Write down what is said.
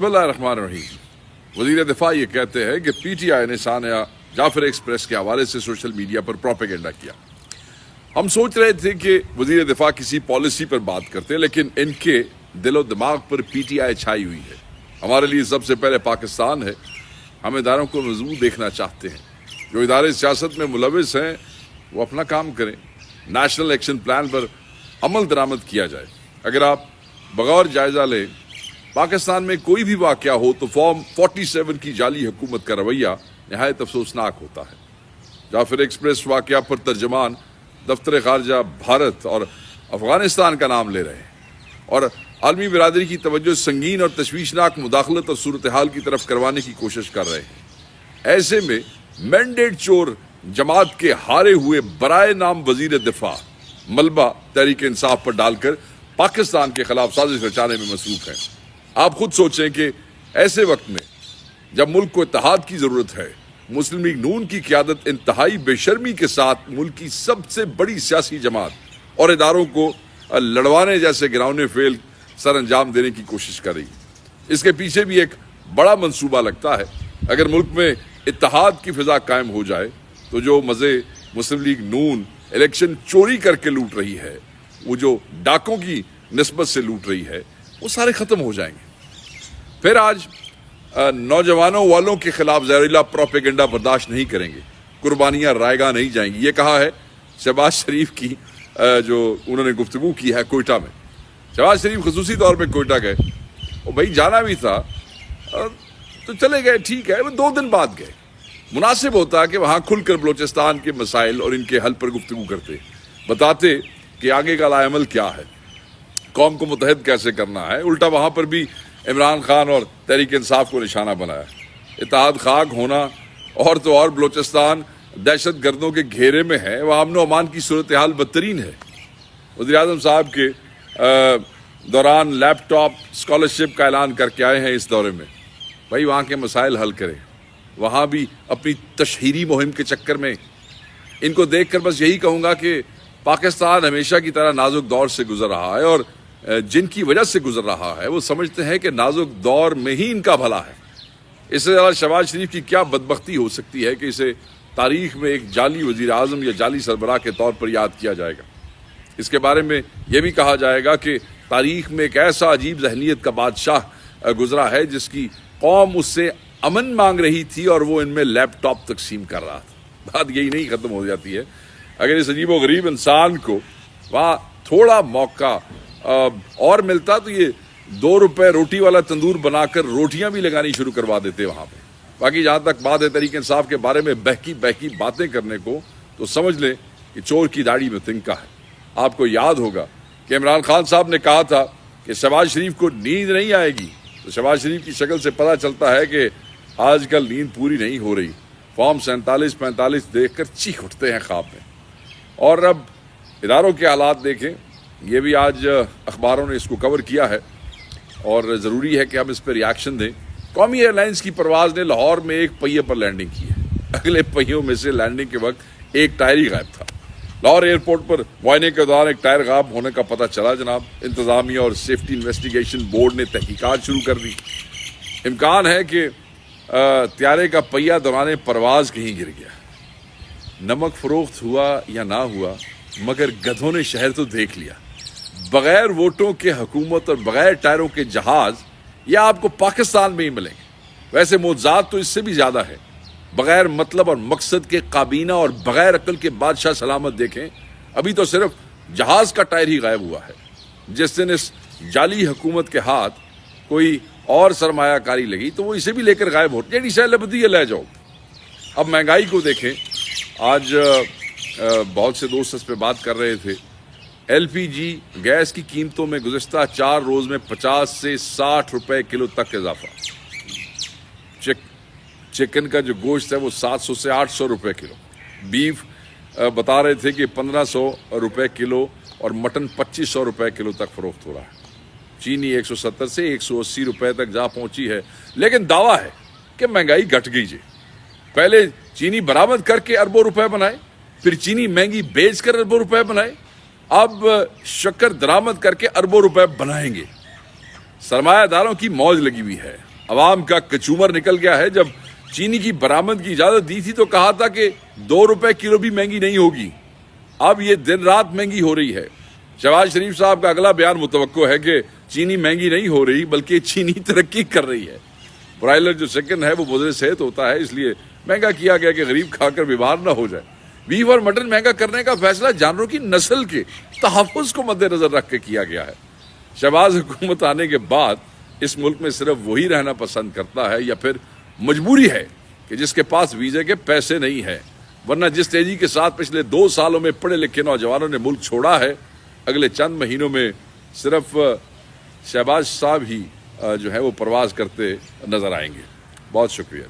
बिस्मिल्लाहिर्रहमानिर्रहीम। वज़ीर दिफा ये कहते हैं कि पीटीआई ने सानिया जाफर एक्सप्रेस के हवाले से सोशल मीडिया पर प्रोपेगेंडा किया। हम सोच रहे थे कि वज़ीर दिफा किसी पॉलिसी पर बात करते हैं, लेकिन इनके दिलो दिमाग पर पीटीआई छाई हुई है। हमारे लिए सबसे पहले पाकिस्तान है। हम इदारों को मजबूत देखना चाहते हैं। जो इदारे सियासत में मुलविस हैं वो अपना काम करें। नेशनल एक्शन प्लान पर अमल दरामद किया जाए। अगर आप बगौर जायजा लें, पाकिस्तान में कोई भी वाक़या हो तो फॉर्म 47 की जाली हुकूमत का रवैया नहायत अफसोसनाक होता है। जाफर एक्सप्रेस वाक़या पर तर्जमान दफ्तर खारजा भारत और अफगानिस्तान का नाम ले रहे हैं और आलमी बिरादरी की तवज्जो संगीन और तशवीशनाक मुदाखलत और सूरत हाल की तरफ करवाने की कोशिश कर रहे हैं। ऐसे में मैंडेट चोर जमात के हारे हुए बराए नाम वजीर दिफा मलबा तहरीक इंसाफ पर डालकर पाकिस्तान के खिलाफ साजिश रचाने में मसरूफ है। आप खुद सोचें कि ऐसे वक्त में जब मुल्क को इत्तेहाद की जरूरत है, मुस्लिम लीग नून की क़यादत इंतहाई बेशर्मी के साथ मुल्क की सबसे बड़ी सियासी जमात और इदारों को लड़वाने जैसे गिरावने फेल सर अंजाम देने की कोशिश कर रही है। इसके पीछे भी एक बड़ा मंसूबा लगता है। अगर मुल्क में इत्तेहाद की फिजा कायम हो जाए तो जो मज़े मुस्लिम लीग नून इलेक्शन चोरी करके लूट रही है, वो जो डाकों की निस्बत से लूट रही है, वो सारे ख़त्म हो जाएंगे। फिर आज नौजवानों वालों के खिलाफ जहरीला प्रोपेगेंडा बर्दाश्त नहीं करेंगे। कुर्बानियाँ रायगा नहीं जाएंगी। ये कहा है शहबाज शरीफ की, जो उन्होंने गुफ्तगू की है कोयटा में। शहबाज शरीफ खसूसी तौर पे कोयटा गए, और भाई जाना भी था तो चले गए, ठीक है, वो 2 दिन बाद गए। मुनासिब होता कि वहाँ खुलकर बलोचिस्तान के मसाइल और इनके हल पर गुफ्तगू करते, बताते कि आगे का लाएमल क्या है, कौम को मुत्तहद कैसे करना है। उल्टा वहाँ पर भी इमरान खान और तहरीक इंसाफ को निशाना बनाया। इत्तेहाद खाक होना और तो और बलोचिस्तान दहशत गर्दों के घेरे में है, वहाँ अमन अमान की सूरत हाल बदतरीन है। वज़ीर आज़म साहब के दौरान लैपटॉप स्कॉलरशिप का ऐलान करके आए हैं इस दौरे में। भाई वहाँ के मसाइल हल करें। वहाँ भी अपनी तशहीरी मुहिम के चक्कर में इनको देख कर बस यही कहूँगा कि पाकिस्तान हमेशा की तरह नाजुक दौर से गुजर रहा है, और जिनकी वजह से गुजर रहा है वो समझते हैं कि नाजुक दौर में ही इनका भला है। इससे ज़्यादा शहबाज शरीफ की क्या बदबख्ती हो सकती है कि इसे तारीख में एक जाली वज़ीर आज़म या जाली सरबराह के तौर पर याद किया जाएगा। इसके बारे में यह भी कहा जाएगा कि तारीख में एक ऐसा अजीब जहनीत का बादशाह गुजरा है जिसकी कौम उससे अमन मांग रही थी और वो इनमें लैपटॉप तकसीम कर रहा था। बात यही नहीं ख़त्म हो जाती है। अगर इस अजीब व गरीब इंसान को वहाँ थोड़ा मौका और मिलता तो ये 2 रुपए रोटी वाला तंदूर बनाकर रोटियां भी लगानी शुरू करवा देते वहाँ पे। बाकी जहाँ तक बात है तहरीक इंसाफ के बारे में बहकी बातें करने को, तो समझ लें कि चोर की दाढ़ी में तिनका है। आपको याद होगा कि इमरान खान साहब ने कहा था कि शहबाज शरीफ को नींद नहीं आएगी, तो शहबाज शरीफ की शक्ल से पता चलता है कि आजकल नींद पूरी नहीं हो रही। फॉर्म 47-45 देख कर चीख उठते हैं ख्वाब में। और अब इदारों के हालात देखें, ये भी आज अखबारों ने इसको कवर किया है और ज़रूरी है कि हम इस पर रिएक्शन दें। कौमी एयरलाइंस की परवाज़ ने लाहौर में एक पहिए पर लैंडिंग की है। अगले पहियों में से लैंडिंग के वक्त एक टायर ही गायब था। लाहौर एयरपोर्ट पर मुआयने के दौरान एक टायर गायब होने का पता चला जनाब। इंतज़ामिया और सेफ्टी इन्वेस्टिगेशन बोर्ड ने तहकीकात शुरू कर दी। इम्कान है कि त्यारे का पहिया दौरान परवाज़ कहीं गिर गया। नमक फरोख्त हुआ या ना हुआ, मगर गधों ने शहर तो देख लिया। बगैर वोटों के हुकूमत और बगैर टायरों के जहाज या आपको पाकिस्तान में ही मिलेंगे। वैसे मोजात तो इससे भी ज़्यादा है। बगैर मतलब और मकसद के काबीना और बगैर अकल के बादशाह सलामत देखें, अभी तो सिर्फ जहाज़ का टायर ही गायब हुआ है। जिस दिन इस जाली हुकूमत के हाथ कोई और सरमायाकारी लगी तो वो इसे भी लेकर गायब हो जेडी शह लबदी ले जाओ। अब महंगाई को देखें। आज बहुत से दोस्त इस पर बात कर रहे थे। LPG गैस की कीमतों में गुज़िश्ता 4 रोज़ में 50 से 60 रुपए किलो तक इजाफा। चिकन का जो गोश्त है वो 700 से 800 रुपए किलो। बीफ बता रहे थे कि 1500 रुपए किलो और मटन 2500 रुपए किलो तक फरोख्त हो रहा है। चीनी 170 से 180 रुपए तक जा पहुंची है। लेकिन दावा है कि महंगाई घट गई जी। पहले चीनी बरामद करके अरबों रुपए बनाए, फिर चीनी महंगी बेचकर अरबों रुपए बनाए, अब शक्कर दरामद करके अरबों रुपए बनाएंगे। सरमायादारों की मौज लगी हुई है। عوام کا کچومر نکل گیا ہے. جب چینی کی برآمد کی اجازت دی تھی تو کہا تھا کہ 2 روپے کلو بھی مہنگی نہیں ہوگی. اب یہ دن رات مہنگی ہو رہی ہے. شہباز شریف صاحب کا اگلا بیان متوقع ہے کہ چینی مہنگی نہیں ہو رہی بلکہ چینی ترقی کر رہی ہے. برائلر جو چکن ہے وہ مضر صحت ہوتا ہے، اس لیے مہنگا کیا گیا کہ غریب کھا کر بیمار نہ ہو جائے. بیف اور مٹن مہنگا کرنے کا فیصلہ جانوروں کی نسل کے تحفظ کو مد نظر رکھ کے کیا گیا ہے. شہباز حکومت آنے کے بعد اس ملک میں صرف وہی رہنا پسند کرتا ہے یا پھر مجبوری ہے کہ جس کے پاس ویزے کے پیسے نہیں ہیں. ورنہ جس تیزی کے ساتھ پچھلے 2 سالوں میں پڑھے لکھے نوجوانوں نے ملک چھوڑا ہے، اگلے چند مہینوں میں صرف شہباز صاحب ہی جو ہے وہ پرواز کرتے نظر آئیں گے. بہت شکریہ.